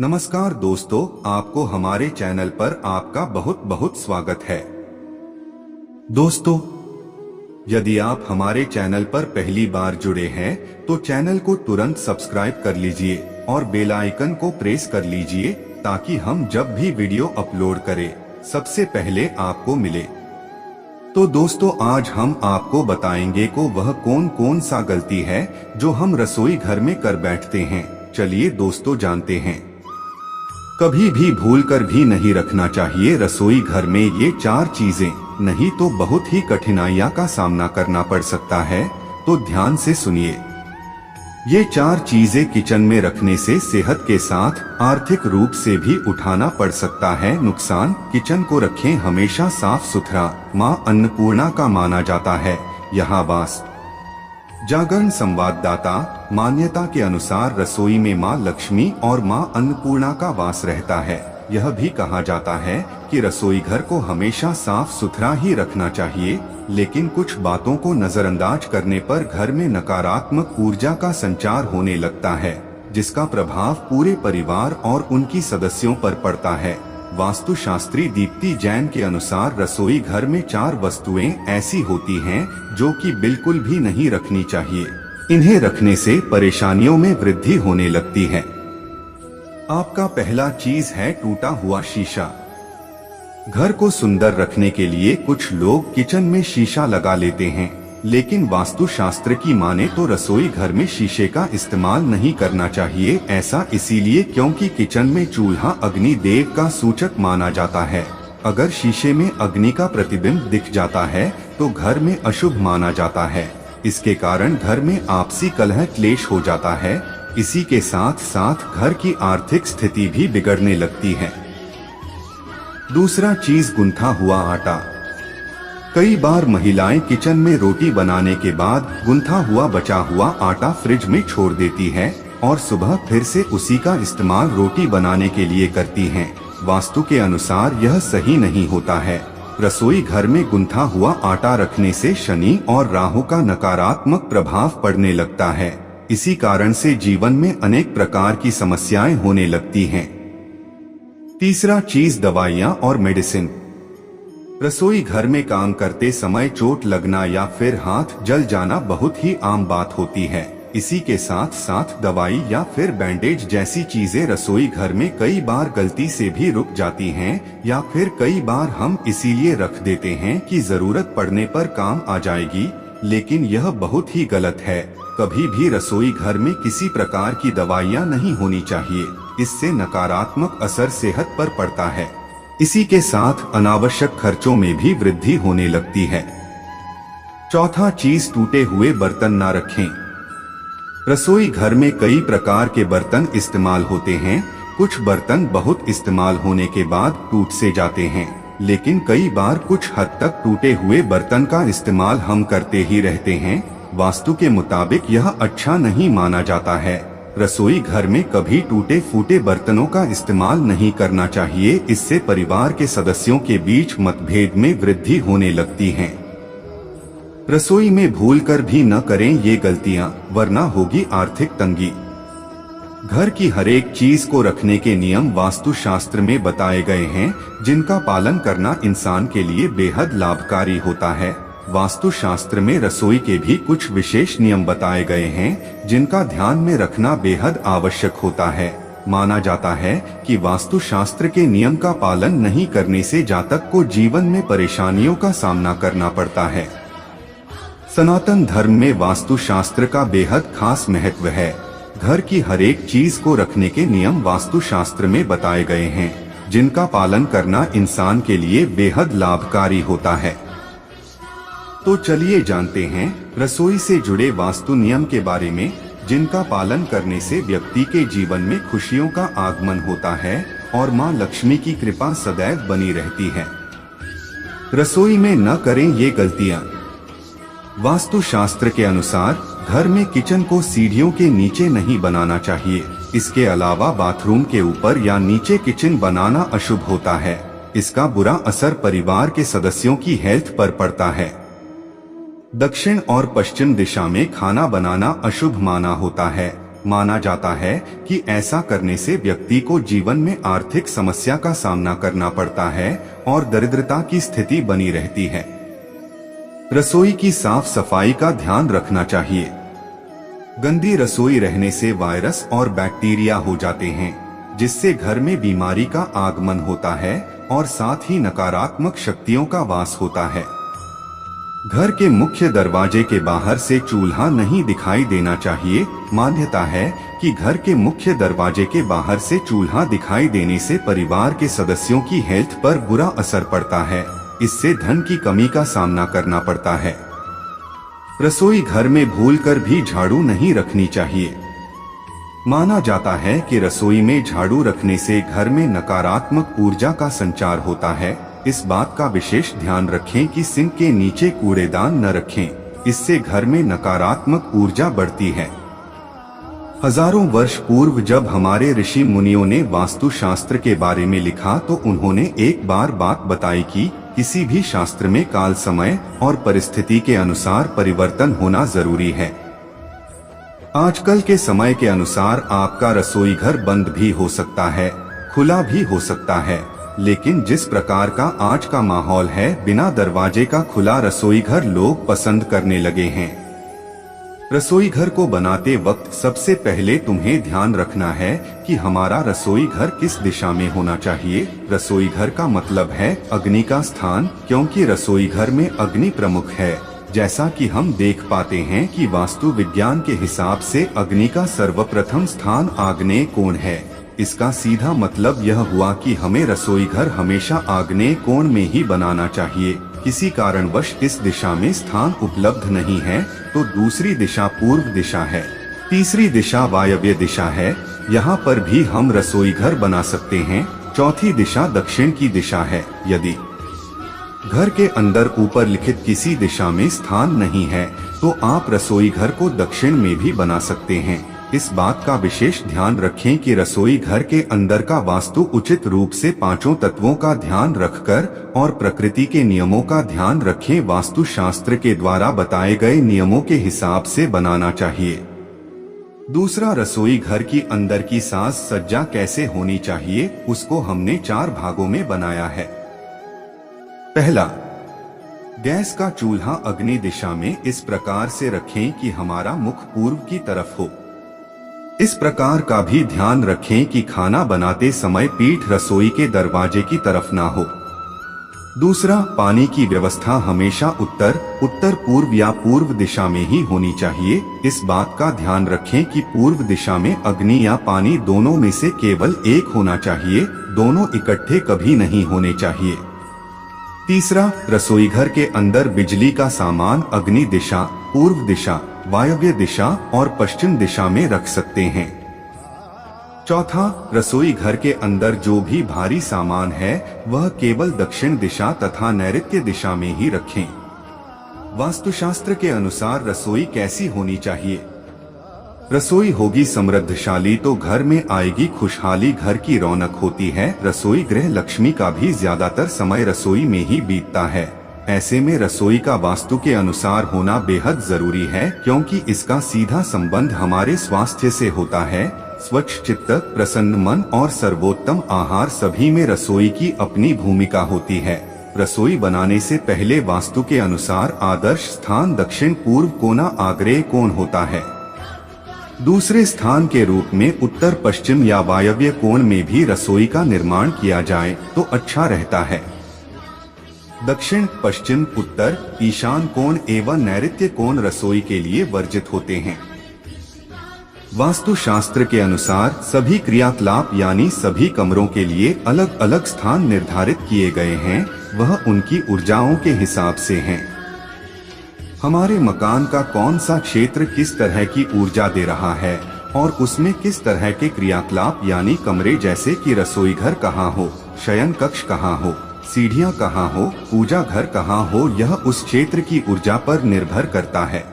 नमस्कार दोस्तों, आपको हमारे चैनल पर आपका बहुत बहुत स्वागत है। दोस्तों, यदि आप हमारे चैनल पर पहली बार जुड़े हैं तो चैनल को तुरंत सब्सक्राइब कर लीजिए और बेल आइकन को प्रेस कर लीजिए ताकि हम जब भी वीडियो अपलोड करें सबसे पहले आपको मिले। तो दोस्तों, आज हम आपको बताएंगे को वह कौन कौन सा गलती है जो हम रसोई घर में कर बैठते हैं। चलिए दोस्तों, जानते हैं। कभी भी भूलकर भी नहीं रखना चाहिए रसोई घर में ये 4 चीजें, नहीं तो बहुत ही कठिनाइयां का सामना करना पड़ सकता है। तो ध्यान से सुनिए। ये 4 चीजें किचन में रखने से सेहत के साथ आर्थिक रूप से भी उठाना पड़ सकता है नुकसान। किचन को रखें हमेशा साफ सुथरा। मां अन्नपूर्णा का माना जाता है यहाँ वास। जागरण संवाददाता मान्यता के अनुसार रसोई में मां लक्ष्मी और मां अन्नपूर्णा का वास रहता है। यह भी कहा जाता है कि रसोई घर को हमेशा साफ सुथरा ही रखना चाहिए, लेकिन कुछ बातों को नजरअंदाज करने पर घर में नकारात्मक ऊर्जा का संचार होने लगता है, जिसका प्रभाव पूरे परिवार और उनकी सदस्यों पर पड़ता है। वास्तुशास्त्री दीप्ति जैन के अनुसार रसोई घर में 4 वस्तुएं ऐसी होती हैं जो कि बिल्कुल भी नहीं रखनी चाहिए। इन्हें रखने से परेशानियों में वृद्धि होने लगती है। आपका पहला चीज है टूटा हुआ शीशा। घर को सुंदर रखने के लिए कुछ लोग किचन में शीशा लगा लेते हैं, लेकिन वास्तुशास्त्र की माने तो रसोई घर में शीशे का इस्तेमाल नहीं करना चाहिए। ऐसा इसीलिए क्योंकि किचन में चूल्हा अग्नि देव का सूचक माना जाता है। अगर शीशे में अग्नि का प्रतिबिंब दिख जाता है तो घर में अशुभ माना जाता है। इसके कारण घर में आपसी कलह क्लेश हो जाता है। इसी के साथ साथ घर की आर्थिक स्थिति भी बिगड़ने लगती है। दूसरा चीज गुंथा हुआ आटा। कई बार महिलाएं किचन में रोटी बनाने के बाद गुंथा हुआ बचा हुआ आटा फ्रिज में छोड़ देती है और सुबह फिर से उसी का इस्तेमाल रोटी बनाने के लिए करती हैं। वास्तु के अनुसार यह सही नहीं होता है। रसोई घर में गुंथा हुआ आटा रखने से शनि और राहु का नकारात्मक प्रभाव पड़ने लगता है। इसी कारण से जीवन में अनेक प्रकार की समस्याएं होने लगती हैं। तीसरा चीज दवाइयां और मेडिसिन। रसोई घर में काम करते समय चोट लगना या फिर हाथ जल जाना बहुत ही आम बात होती है। इसी के साथ साथ दवाई या फिर बैंडेज जैसी चीजें रसोई घर में कई बार गलती से भी रुक जाती हैं, या फिर कई बार हम इसीलिए रख देते हैं कि जरूरत पड़ने पर काम आ जाएगी, लेकिन यह बहुत ही गलत है। कभी भी रसोई घर में किसी प्रकार की दवाइयाँ नहीं होनी चाहिए। इससे नकारात्मक असर सेहत पर पड़ता है। इसी के साथ अनावश्यक खर्चों में भी वृद्धि होने लगती है। चौथा चीज टूटे हुए बर्तन ना रखें। रसोई घर में कई प्रकार के बर्तन इस्तेमाल होते हैं। कुछ बर्तन बहुत इस्तेमाल होने के बाद टूट से जाते हैं, लेकिन कई बार कुछ हद तक टूटे हुए बर्तन का इस्तेमाल हम करते ही रहते हैं। वास्तु के मुताबिक यह अच्छा नहीं माना जाता है। रसोई घर में कभी टूटे फूटे बर्तनों का इस्तेमाल नहीं करना चाहिए। इससे परिवार के सदस्यों के बीच मतभेद में वृद्धि होने लगती है। रसोई में भूलकर भी न करें ये गलतियां, वरना होगी आर्थिक तंगी। घर की हर एक चीज को रखने के नियम वास्तुशास्त्र में बताए गए हैं, जिनका पालन करना इंसान के लिए बेहद लाभकारी होता है। वास्तुशास्त्र में रसोई के भी कुछ विशेष नियम बताए गए हैं, जिनका ध्यान में रखना बेहद आवश्यक होता है। माना जाता है कि वास्तुशास्त्र के नियम का पालन नहीं करने से जातक को जीवन में परेशानियों का सामना करना पड़ता है। सनातन धर्म में वास्तुशास्त्र का बेहद खास महत्व है। घर की हर एक चीज को रखने के नियम वास्तुशास्त्र में बताए गए हैं, जिनका पालन करना इंसान के लिए बेहद लाभकारी होता है। तो चलिए जानते हैं रसोई से जुड़े वास्तु नियम के बारे में, जिनका पालन करने से व्यक्ति के जीवन में खुशियों का आगमन होता है और मां लक्ष्मी की कृपा सदैव बनी रहती है। रसोई में न करें ये गलतियां। वास्तुशास्त्र के अनुसार घर में किचन को सीढ़ियों के नीचे नहीं बनाना चाहिए। इसके अलावा बाथरूम के ऊपर या नीचे किचन बनाना अशुभ होता है। इसका बुरा असर परिवार के सदस्यों की हेल्थ पर पड़ता है। दक्षिण और पश्चिम दिशा में खाना बनाना अशुभ माना होता है। माना जाता है कि ऐसा करने से व्यक्ति को जीवन में आर्थिक समस्या का सामना करना पड़ता है और दरिद्रता की स्थिति बनी रहती है। रसोई की साफ सफाई का ध्यान रखना चाहिए। गंदी रसोई रहने से वायरस और बैक्टीरिया हो जाते हैं, जिससे घर में बीमारी का आगमन होता है और साथ ही नकारात्मक शक्तियों का वास होता है। घर के मुख्य दरवाजे के बाहर से चूल्हा नहीं दिखाई देना चाहिए। मान्यता है कि घर के मुख्य दरवाजे के बाहर से चूल्हा दिखाई देने से परिवार के सदस्यों की हेल्थ पर बुरा असर पड़ता है। इससे धन की कमी का सामना करना पड़ता है। रसोई घर में भूलकर भी झाड़ू नहीं रखनी चाहिए। माना जाता है कि रसोई में झाड़ू रखने से घर में नकारात्मक ऊर्जा का संचार होता है। इस बात का विशेष ध्यान रखें कि सिंक के नीचे कूड़ेदान न रखें, इससे घर में नकारात्मक ऊर्जा बढ़ती है। हजारों वर्ष पूर्व जब हमारे ऋषि मुनियों ने वास्तुशास्त्र के बारे में लिखा तो उन्होंने एक बात बताई कि किसी भी शास्त्र में काल, समय और परिस्थिति के अनुसार परिवर्तन होना जरूरी है। आजकल के समय के अनुसार आपका रसोई घर बंद भी हो सकता है, खुला भी हो सकता है, लेकिन जिस प्रकार का आज का माहौल है, बिना दरवाजे का खुला रसोई घर लोग पसंद करने लगे हैं। रसोई घर को बनाते वक्त सबसे पहले तुम्हें ध्यान रखना है कि हमारा रसोई घर किस दिशा में होना चाहिए। रसोई घर का मतलब है अग्नि का स्थान, क्योंकि रसोई घर में अग्नि प्रमुख है। जैसा कि हम देख पाते हैं कि वास्तु विज्ञान के हिसाब से अग्नि का सर्वप्रथम स्थान आग्नेय कोण है। इसका सीधा मतलब यह हुआ कि हमें रसोई घर हमेशा आग्नेय कोण में ही बनाना चाहिए। किसी कारणवश इस दिशा में स्थान उपलब्ध नहीं है तो दूसरी दिशा पूर्व दिशा है, तीसरी दिशा वायव्य दिशा है, यहाँ पर भी हम रसोई घर बना सकते हैं। चौथी दिशा दक्षिण की दिशा है। यदि घर के अंदर ऊपर लिखित किसी दिशा में स्थान नहीं है तो आप रसोई घर को दक्षिण में भी बना सकते हैं। इस बात का विशेष ध्यान रखें कि रसोई घर के अंदर का वास्तु उचित रूप से पांचों तत्वों का ध्यान रखकर और प्रकृति के नियमों का ध्यान रखें। वास्तु शास्त्र के द्वारा बताए गए नियमों के हिसाब से बनाना चाहिए। दूसरा, रसोई घर की अंदर की साज सज्जा कैसे होनी चाहिए, उसको हमने 4 भागों में बनाया है। पहला, गैस का चूल्हा अग्नि दिशा में इस प्रकार से रखें कि हमारा मुख पूर्व की तरफ हो। इस प्रकार का भी ध्यान रखें कि खाना बनाते समय पीठ रसोई के दरवाजे की तरफ ना हो। दूसरा, पानी की व्यवस्था हमेशा उत्तर पूर्व या पूर्व दिशा में ही होनी चाहिए। इस बात का ध्यान रखें कि पूर्व दिशा में अग्नि या पानी दोनों में से केवल एक होना चाहिए, दोनों इकट्ठे कभी नहीं होने चाहिए। तीसरा, रसोई घर के अंदर बिजली का सामान अग्नि दिशा, पूर्व दिशा, वायव्य दिशा और पश्चिम दिशा में रख सकते हैं। चौथा, रसोई घर के अंदर जो भी भारी सामान है वह केवल दक्षिण दिशा तथा नैऋत्य दिशा में ही रखें। वास्तुशास्त्र के अनुसार रसोई कैसी होनी चाहिए? रसोई होगी समृद्धशाली तो घर में आएगी खुशहाली, घर की रौनक होती है। रसोई गृह लक्ष्मी का भी ज्यादातर समय रसोई में ही बीतता है। ऐसे में रसोई का वास्तु के अनुसार होना बेहद जरूरी है, क्योंकि इसका सीधा संबंध हमारे स्वास्थ्य से होता है। स्वच्छ चित्त, प्रसन्न मन और सर्वोत्तम आहार सभी में रसोई की अपनी भूमिका होती है। रसोई बनाने से पहले वास्तु के अनुसार आदर्श स्थान दक्षिण पूर्व कोना आग्नेय कोण होता है। दूसरे स्थान के रूप में उत्तर पश्चिम या वायव्य कोण में भी रसोई का निर्माण किया जाए तो अच्छा रहता है। दक्षिण, पश्चिम, उत्तर, ईशान कोण एवं नैऋत्य कोण रसोई के लिए वर्जित होते हैं। वास्तु शास्त्र के अनुसार सभी क्रियाकलाप यानी सभी कमरों के लिए अलग अलग स्थान निर्धारित किए गए हैं, वह उनकी ऊर्जाओं के हिसाब से हैं। हमारे मकान का कौन सा क्षेत्र किस तरह की ऊर्जा दे रहा है और उसमें किस तरह के क्रियाकलाप यानी कमरे जैसे कि रसोई घर कहाँ हो, शयन कक्ष कहाँ हो, सीढ़ियाँ कहाँ हो, पूजा घर कहाँ हो, यह उस क्षेत्र की ऊर्जा पर निर्भर करता है।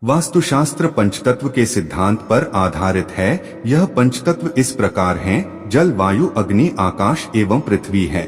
वास्तुशास्त्र पंचतत्व के सिद्धांत पर आधारित है। यह पंचतत्व इस प्रकार हैं: जल, वायु, अग्नि, आकाश एवं पृथ्वी है।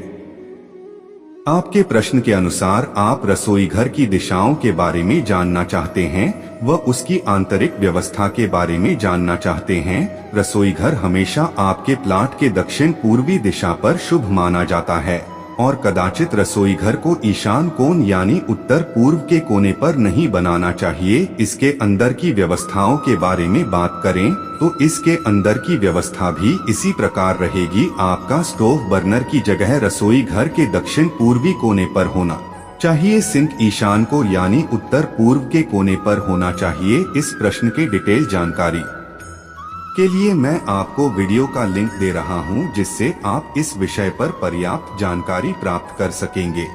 आपके प्रश्न के अनुसार आप रसोई घर की दिशाओं के बारे में जानना चाहते हैं व उसकी आंतरिक व्यवस्था के बारे में जानना चाहते हैं। रसोई घर हमेशा आपके प्लाट के दक्षिण पूर्वी दिशा पर शुभ माना जाता है और कदाचित रसोई घर को ईशान कोण यानी उत्तर पूर्व के कोने पर नहीं बनाना चाहिए। इसके अंदर की व्यवस्थाओं के बारे में बात करें तो इसके अंदर की व्यवस्था भी इसी प्रकार रहेगी। आपका स्टोव बर्नर की जगह रसोई घर के दक्षिण पूर्वी कोने पर होना चाहिए। सिंक ईशान कोण यानी उत्तर पूर्व के कोने पर होना चाहिए। इस प्रश्न के डिटेल जानकारी के लिए मैं आपको वीडियो का लिंक दे रहा हूं, जिससे आप इस विषय पर पर्याप्त जानकारी प्राप्त कर सकेंगे।